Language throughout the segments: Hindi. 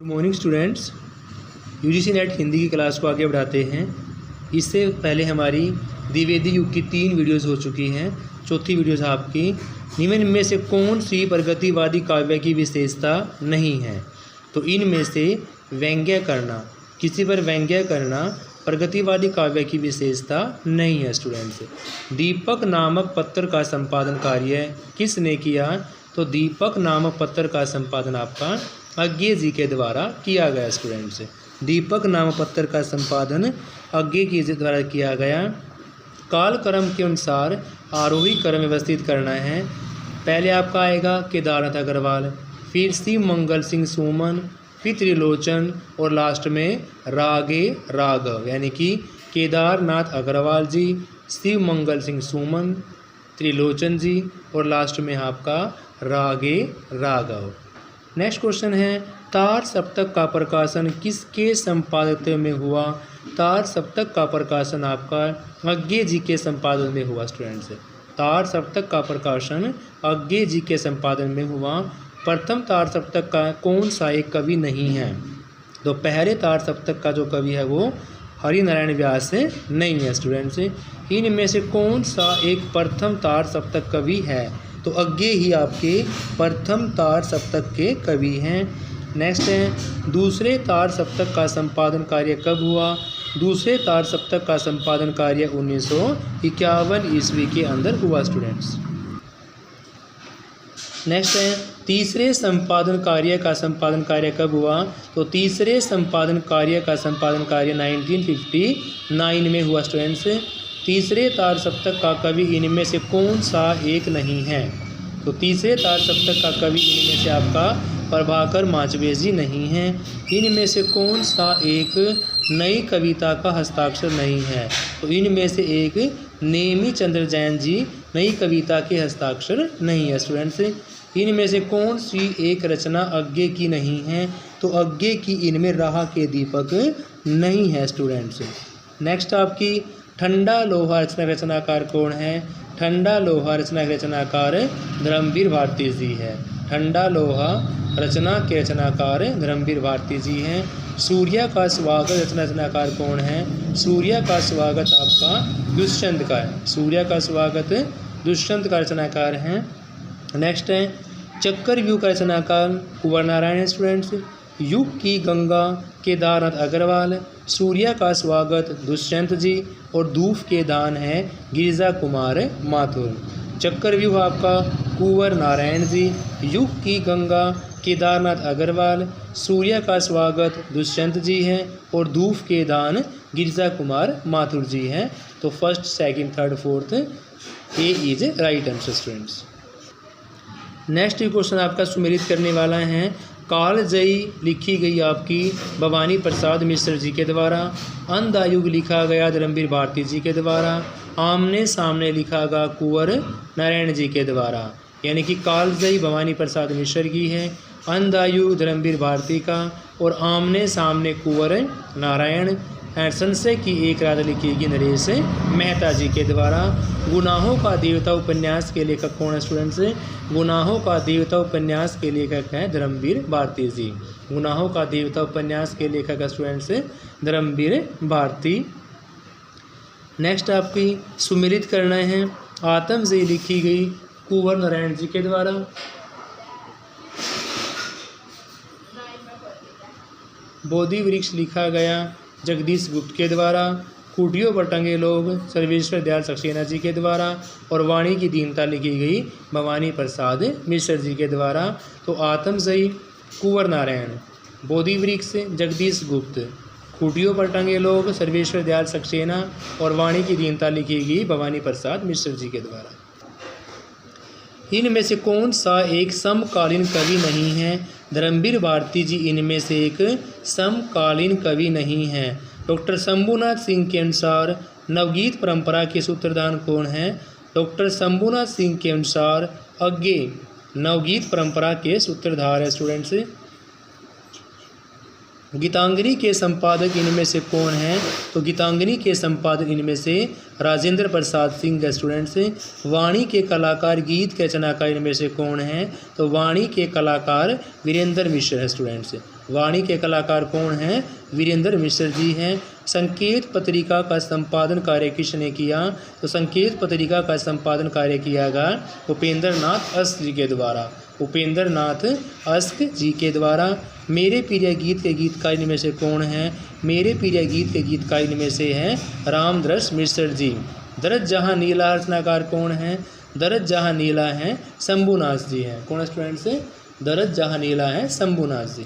Good morning students. UGC net Hindi की क्लास को आगे बढ़ाते हैं। इससे पहले हमारी द्विवेदी युग की 3 वीडियोस हो चुकी हैं। चौथी वीडियोस आपकी निम्न में से कौन सी प्रगतिवादी काव्य की विशेषता नहीं है? तो इनमें से व्यंग्य करना, किसी पर व्यंग्य करना प्रगतिवादी काव्य की विशेषता नहीं है। स्टूडेंट्स, दीपक नामक पत्र का संपादन कार्य किसने किया? तो दीपक नामक पत्र का संपादन आपका अज्ञे जी के द्वारा किया गया। स्टूडेंट्स, दीपक नामक पत्र का संपादन अज्ञे जी के द्वारा किया गया। काल क्रम के अनुसार आरोही क्रम व्यवस्थित करना है। पहले आपका आएगा केदारनाथ अग्रवाल, फिर शिव मंगल सिंह सुमन, फिर त्रिलोचन और लास्ट में रागे राघव, यानी कि केदारनाथ अग्रवाल जी, शिव मंगल सिंह सुमन, त्रिलोचन जी और लास्ट में आपका रागे राघव। नेक्स्ट क्वेश्चन है, तार सप्तक का प्रकाशन किसके संपादक में हुआ? तार सप्तक का प्रकाशन आपका अज्ञे जी के संपादन में हुआ। स्टूडेंट्स, तार सप्तक का प्रकाशन अज्ञे जी के संपादन में हुआ। प्रथम तार सप्तक का कौन सा एक कवि नहीं है? तो पहले तार सप्तक का जो कवि है वो हरिनारायण व्यास नहीं है। स्टूडेंट्स, इनमें से कौन सा एक प्रथम तार सप्तक कवि है? तो अज्ञे ही आपके प्रथम तार सप्तक के कवि हैं। नेक्स्ट है, दूसरे तार सप्तक का संपादन कार्य कब हुआ? दूसरे तार सप्तक का संपादन कार्य 1951 ईस्वी के अंदर हुआ। स्टूडेंट्स, नेक्स्ट है, तीसरे संपादन कार्य का संपादन कार्य कब हुआ? तो तीसरे संपादन कार्य का संपादन कार्य 1959 में हुआ। स्टूडेंट्स, तीसरे तार सप्तक का कवि इनमें से कौन सा एक नहीं है? तो तीसरे तार सप्तक का कवि इनमें से आपका प्रभाकर माचवेश जी नहीं है। इनमें से कौन सा एक नई कविता का हस्ताक्षर नहीं है? तो इनमें से एक नेमी चंद्र जैन जी नई कविता के हस्ताक्षर नहीं है। स्टूडेंट्स, इनमें से कौन सी एक रचना अज्ञे की नहीं है? तो अज्ञे की इनमें राह के दीपक नहीं है। स्टूडेंट्स, नेक्स्ट आपकी ठंडा लोहा रचना रचनाकार कौन है? ठंडा लोहा रचना रचनाकार धर्मवीर भारती जी है। ठंडा लोहा रचना के रचनाकार धर्मवीर भारती जी हैं। सूर्य का स्वागत रचना रचनाकार कौन है? सूर्य का स्वागत आपका दुष्यंत का है। सूर्य का स्वागत दुष्यंत का रचनाकार हैं। नेक्स्ट है, चक्रव्यूह का रचनाकार कुंवर नारायण। स्टूडेंट्स, युग की गंगा केदारनाथ अग्रवाल, सूर्य का स्वागत दुष्यंत जी और धूप के दान है गिरिजा कुमार माथुर। चक्रव्यूह आपका कुंवर नारायण जी, युग की गंगा केदारनाथ अग्रवाल, सूर्य का स्वागत दुष्यंत जी हैं और धूप के दान गिरिजा कुमार माथुर जी हैं। तो first, second, third, fourth A is right answer. Students, next question आपका सुमेलित करने वाला है। कालजयी लिखी गई आपकी भवानी प्रसाद मिश्र जी के द्वारा। अंधायुग लिखा गया धर्मवीर भारती जी के द्वारा। आमने सामने लिखा गया कुंवर नारायण जी के द्वारा। यानी कि कालजयी भवानी प्रसाद मिश्र की है, अंधायुग धर्मवीर भारती का और आमने सामने कुंवर नारायण। संशय की एक रात लिखी गई नरेश मेहता जी के द्वारा। गुनाहों का देवता उपन्यास के लेखक कौन है? स्टूडेंट्स, गुनाहों का देवता उपन्यास के लेखक हैं धर्मवीर भारती जी। गुनाहों का देवता उपन्यास के लेखक है स्टूडेंट्स धर्मवीर भारती। नेक्स्ट आपकी सुमेलित करना है। आत्मजयी लिखी गई कुंवर नारायण जी के द्वारा। बोधि वृक्ष लिखा गया जगदीश गुप्त के द्वारा। कुटियों पर टंगे लोग सर्वेश्वर दयाल सक्सेना जी के द्वारा और वाणी की दीनता लिखी गई भवानी प्रसाद मिश्र जी के द्वारा। तो आत्मजयी कुंवर नारायण, बोधि वृक्ष जगदीश गुप्त, कुटियों पर टंगे लोग सर्वेश्वर दयाल सक्सेना और वाणी की दीनता लिखी गई भवानी प्रसाद मिश्र जी के द्वारा। इनमें से कौन सा एक समकालीन कवि नहीं है? धर्मवीर भारती जी इनमें से एक समकालीन कवि नहीं है। डॉक्टर शंभुनाथ सिंह के अनुसार नवगीत परंपरा के सूत्रधार कौन है? डॉक्टर शंभुनाथ सिंह के अनुसार अज्ञे नवगीत परंपरा के सूत्रधार है। स्टूडेंट्स, गीतांजलि के संपादक इनमें से कौन हैं? तो गीतांजलि के संपादक इनमें से राजेंद्र प्रसाद सिंह है। स्टूडेंट्स, वाणी के कलाकार गीत के रचनाकार इनमें से कौन हैं? तो वाणी के कलाकार वीरेंद्र मिश्र है। स्टूडेंट्स, वाणी के कलाकार कौन हैं? वीरेंद्र मिश्र जी हैं। संकेत पत्रिका का संपादन कार्य किसने किया? तो संकेत पत्रिका का संपादन कार्य किया गया उपेंद्र नाथ अस्क जी के द्वारा। उपेंद्र नाथ अस्क जी के द्वारा। मेरे प्रिय गीत के गीतकार इनमें से कौन हैं? मेरे प्रिय गीत के गीतकार इनमें से हैं रामदरस मिश्र जी। दरद जहाँ नीला रचनाकार कौन हैं? दरद जहाँ नीला हैं शंभुनाथ जी हैं। कौन स्टूडेंट से? दरद जहाँ नीला हैं शंभुनाथ जी।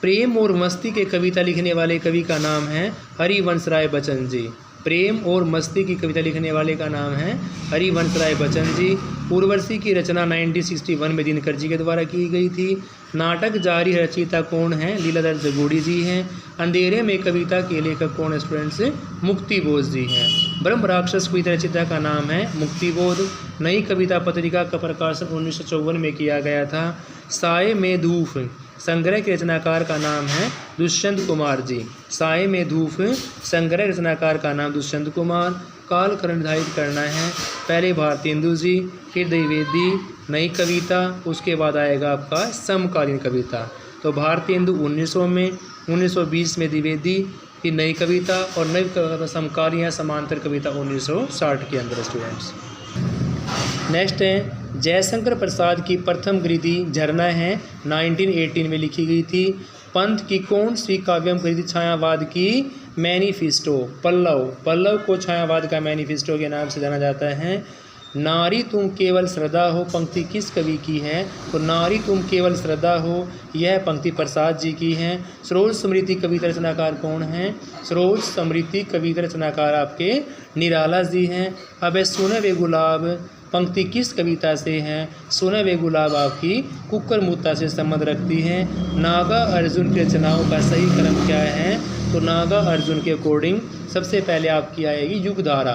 प्रेम और मस्ती के कविता लिखने वाले कवि का नाम है हरिवंश राय बच्चन जी। प्रेम और मस्ती की कविता लिखने वाले का नाम है हरिवंश राय बच्चन जी। उर्वशी की रचना 1961 में दिनकर जी के द्वारा की गई थी। नाटक जारी रचयिता कौन है? लीलाधर जगोड़ी जी हैं। अंधेरे में कविता के लेखक कौन है स्टूडेंट्स? मुक्ति बोध जी हैं। ब्रह्म राक्षस कविता रचयिता का नाम है मुक्ति बोध। नई कविता पत्रिका का प्रकाशन 1954 में किया गया था। साए में धूप संग्रह के रचनाकार का नाम है दुष्यंत कुमार जी। साए में धूप संग्रह रचनाकार का नाम दुष्यंत कुमार। कालखंड निर्धारित करना है, पहले भारतेंदु जी, फिर द्विवेदी नई कविता, उसके बाद आएगा आपका समकालीन कविता। तो भारतेंदु 1900 में, 1920 में द्विवेदी, फिर नई कविता और नई समकालीन या समांतर कविता 1960 के अंदर स्टूडेंट्स। नेक्स्ट है जयशंकर प्रसाद की प्रथम कृति झरना है 1918 में लिखी गई थी। पंथ की कौन सी काव्यम कृति छायावाद की मैनिफेस्टो? पल्लव। पल्लव को छायावाद का मैनिफेस्टो के नाम से जाना जाता है। नारी तुम केवल श्रद्धा हो पंक्ति किस कवि की है? तो नारी तुम केवल श्रद्धा हो यह पंक्ति प्रसाद जी की है। सरोज स्मृति कविता रचनाकार कौन है? सरोज स्मृति कविता रचनाकार आपके निराला जी हैं। अब सुने वे गुलाब पंक्ति किस कविता से है? सुने वे गुलाब आपकी कुकर मुत्ता से संबंध रखती है। नागा अर्जुन की रचनाओं का सही क्रम क्या है? तो नागा अर्जुन के अकॉर्डिंग सबसे पहले आपकी आएगी युगधारा।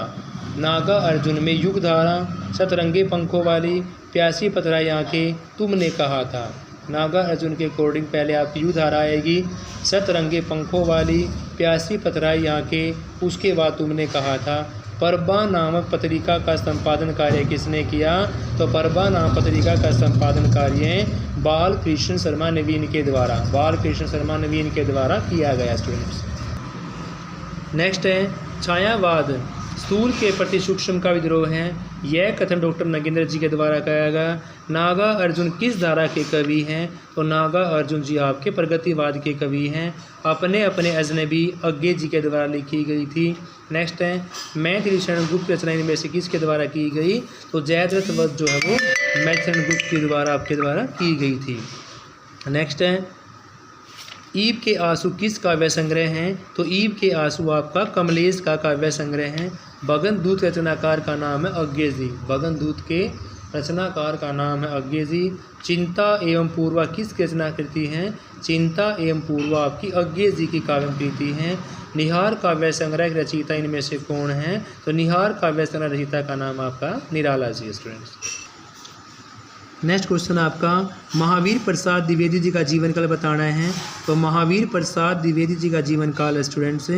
नागा अर्जुन में युगधारा, सतरंगे पंखों वाली, प्यासी पतराई आंखें, तुमने कहा था। नागा अर्जुन के अकॉर्डिंग पहले आपकी युगधारा आएगी, सतरंगे पंखों वाली, प्यासी पतराई आंखें, उसके बाद तुमने कहा था। परबा नामक पत्रिका का संपादन कार्य किसने किया? तो परबा नामक पत्रिका का संपादन कार्य बाल कृष्ण शर्मा नवीन के द्वारा, बाल कृष्ण शर्मा नवीन के द्वारा किया गया स्टूडेंट्स। नेक्स्ट है छायावाद स्थूल के प्रति सूक्ष्म का विद्रोह है। यह कथन डॉक्टर नगेंद्र जी के द्वारा किया गया। नागा अर्जुन किस धारा के कवि हैं? तो नागा अर्जुन जी आपके प्रगतिवाद के कवि हैं। अपने अपने अजनबी अज्ञे जी के द्वारा लिखी गई थी। नेक्स्ट है मैथिली शरण गुप्त रचना इनमें से किसके द्वारा की गई? तो जयद्रथ वध जो है वो मैथिली गुप्त के द्वारा आपके द्वारा की गई थी। नेक्स्ट है ईब के आंसू किस काव्य संग्रह हैं? तो ईब के आंसू आपका कमलेश का काव्य संग्रह है। बगन दूत के रचनाकार का नाम है अज्ञे जी। बगन दूत के रचनाकार का नाम है अज्ञे जी। चिंता एवं पूर्वा किसकी रचना कृति हैं? चिंता एवं पूर्वा आपकी अज्ञे जी की काव्य कृति हैं। निहार काव्य संग्रह की रचयिता इनमें से कौन है? तो निहार काव्य संग्रह रचयिता का नाम आपका Nirala ji students. Next question आपका महावीर प्रसाद द्विवेदी जी का जीवन काल बताना है। तो महावीर प्रसाद द्विवेदी जी का जीवन काल स्टूडेंट्स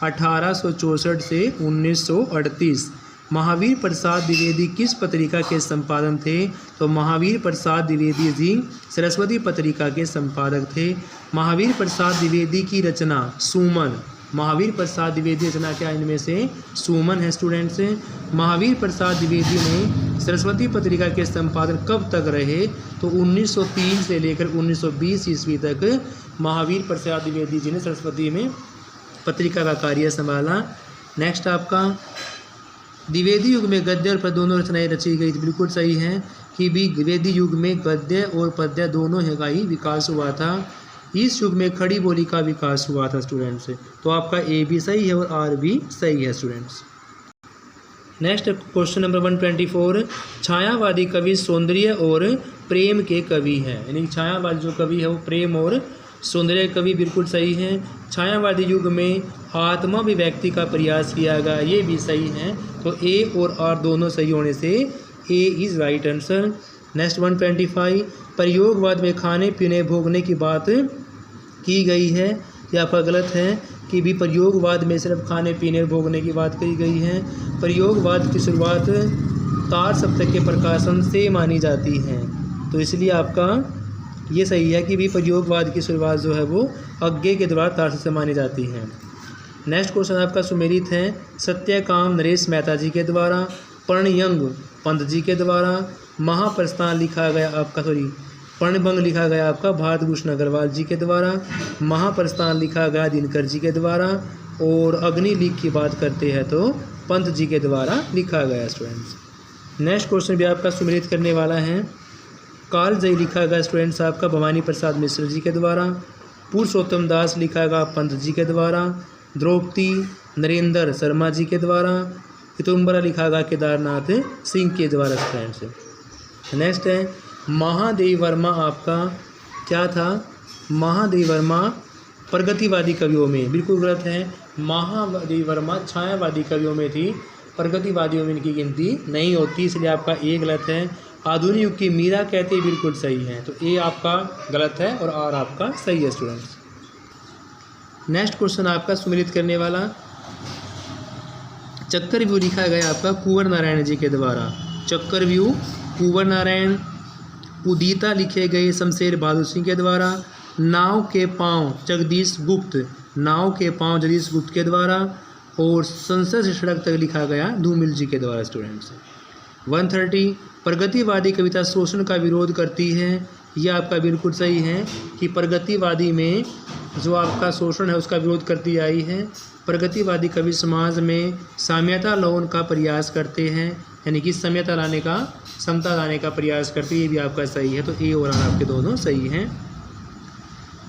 1864 से 1938। महावीर प्रसाद द्विवेदी किस पत्रिका के संपादक थे? तो महावीर प्रसाद द्विवेदी जी सरस्वती पत्रिका के संपादक थे। महावीर प्रसाद द्विवेदी की रचना सुमन। महावीर प्रसाद द्विवेदी रचना क्या इनमें से? सुमन है स्टूडेंट्स। महावीर प्रसाद द्विवेदी ने सरस्वती पत्रिका के संपादन कब तक रहे? तो 1903 से लेकर 1920 ईस्वी तक महावीर प्रसाद द्विवेदी जी ने सरस्वती में पत्रिका का कार्य संभाला। नेक्स्ट आपका द्विवेदी युग में गद्य और पद्य दोनों रचनाएं रची गई थी। बिल्कुल सही है कि भी द्विवेदी युग में गद्य और पद्य दोनों का ही विकास हुआ था। इस युग में खड़ी बोली का विकास हुआ था स्टूडेंट्स। तो आपका ए भी सही है और आर भी सही है स्टूडेंट्स। नेक्स्ट क्वेश्चन नंबर 124 छायावादी कवि सौंदर्य और प्रेम के कवि हैं। यानी छायावादी जो कवि है वो प्रेम और सौंदर्य कवि बिल्कुल सही है। छायावादी युग में आत्मा अभिव्यक्ति का प्रयास किया गया, ये भी सही है। तो ए और आर दोनों सही होने से A is right answer. Next 125 प्रयोगवाद में खाने पीने भोगने की बात की गई है। यह आपका गलत है कि भी प्रयोगवाद में सिर्फ खाने पीने भोगने की बात कही गई है। प्रयोगवाद की शुरुआत तार सप्तक के प्रकाशन से मानी जाती है। तो इसलिए आपका ये सही है कि भी प्रयोगवाद की शुरुआत जो है वो अज्ञे के द्वारा तार्किक से मानी जाती है। नेक्स्ट क्वेश्चन आपका सुमेलित है सत्यकाम नरेश मेहता जी के द्वारा, पर्णयंग पंत जी के द्वारा, महाप्रस्थान लिखा गया आपका पर्णभंग लिखा गया आपका भारत भूषण अग्रवाल जी के द्वारा, महाप्रस्थान लिखा गया दिनकर जी के द्वारा, और अग्निलिख की बात करते हैं तो पंत जी के द्वारा लिखा गया स्टूडेंट्स। नेक्स्ट क्वेश्चन भी आपका सुमेलित करने वाला है कालजयी लिखा गया स्टूडेंट्स आपका भवानी प्रसाद मिश्र जी के द्वारा, पुरुषोत्तम दास लिखा गया पंत जी के द्वारा, द्रौपदी नरेंद्र शर्मा जी के द्वारा, इतुम्बरा लिखा गया केदारनाथ सिंह के द्वारा स्टूडेंट्स। नेक्स्ट है महादेवी वर्मा आपका क्या था, महादेवी वर्मा प्रगतिवादी कवियों में, बिल्कुल गलत है। महादेवी वर्मा छायावादी कवियों में थी, प्रगतिवादियों में इनकी गिनती नहीं होती, इसलिए आपका ए गलत है। आधुनिक युग की मीरा कहते बिल्कुल सही है, तो ए आपका गलत है और आर आपका सही है स्टूडेंट्स। नेक्स्ट क्वेश्चन आपका सुमेलित करने वाला चक्रव्यूह लिखा गया आपका कुंवर नारायण जी के द्वारा, चक्रव्यूह कुंवर नारायण। उदिता लिखे गए शमशेर बहादुर सिंह के द्वारा, नाव के पाँव जगदीश गुप्त, नाव के पाँव जगदीश गुप्त के द्वारा, और संसद से सड़क तक लिखा गया धूमिल जी के द्वारा स्टूडेंट्स। 130 प्रगतिवादी कविता शोषण का विरोध करती है, यह आपका बिल्कुल सही है कि प्रगतिवादी में जो आपका शोषण है उसका विरोध करती आई है। प्रगतिवादी कवि समाज में साम्यता लाने का प्रयास करते हैं, यानी कि समता लाने का समता लाने का प्रयास करते हैं, ये भी आपका सही है, तो ए और आर आपके दोनों सही हैं।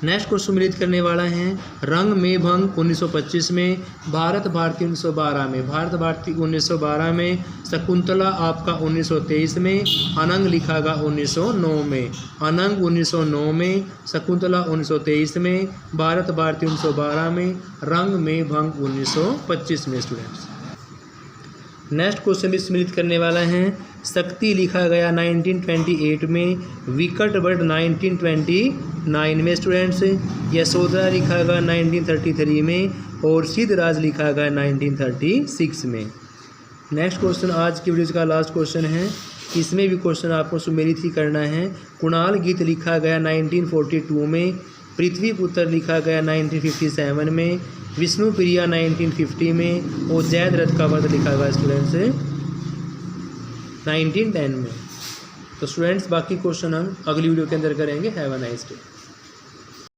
नेक्स्ट क्वेश्चन सुमेलित करने वाला है रंग में भंग 1925 में, भारत भारती 1912 में, भारत भारती 1912 में, शकुंतला आपका 1923 में, अनंग लिखा गया 1909 में, अनंग 1909 में, शकुंतला 1923 में, भारत भारती 1912 में, रंग में भंग 1925 में स्टूडेंट्स। नेक्स्ट क्वेश्चन भी सम्मिलित करने वाला है शक्ति लिखा गया 1928 में, विकट वर्ड 1929 में स्टूडेंट्स, यशोधरा लिखा गया 1933 में, और सिद्धराज लिखा गया 1936 में। नेक्स्ट क्वेश्चन आज की वीडियो का लास्ट क्वेश्चन है, इसमें भी क्वेश्चन आपको सुमेलित ही करना है। कुणाल गीत लिखा गया 1942 में, पृथ्वी पुत्र लिखा गया 1957 में, विष्णु प्रिया 1950 में, और जैद रथ का वध लिखा गया स्टूडेंट्स 1910 में। तो स्टूडेंट्स बाकी क्वेश्चन हम अगली वीडियो के अंदर करेंगे। Have a nice day.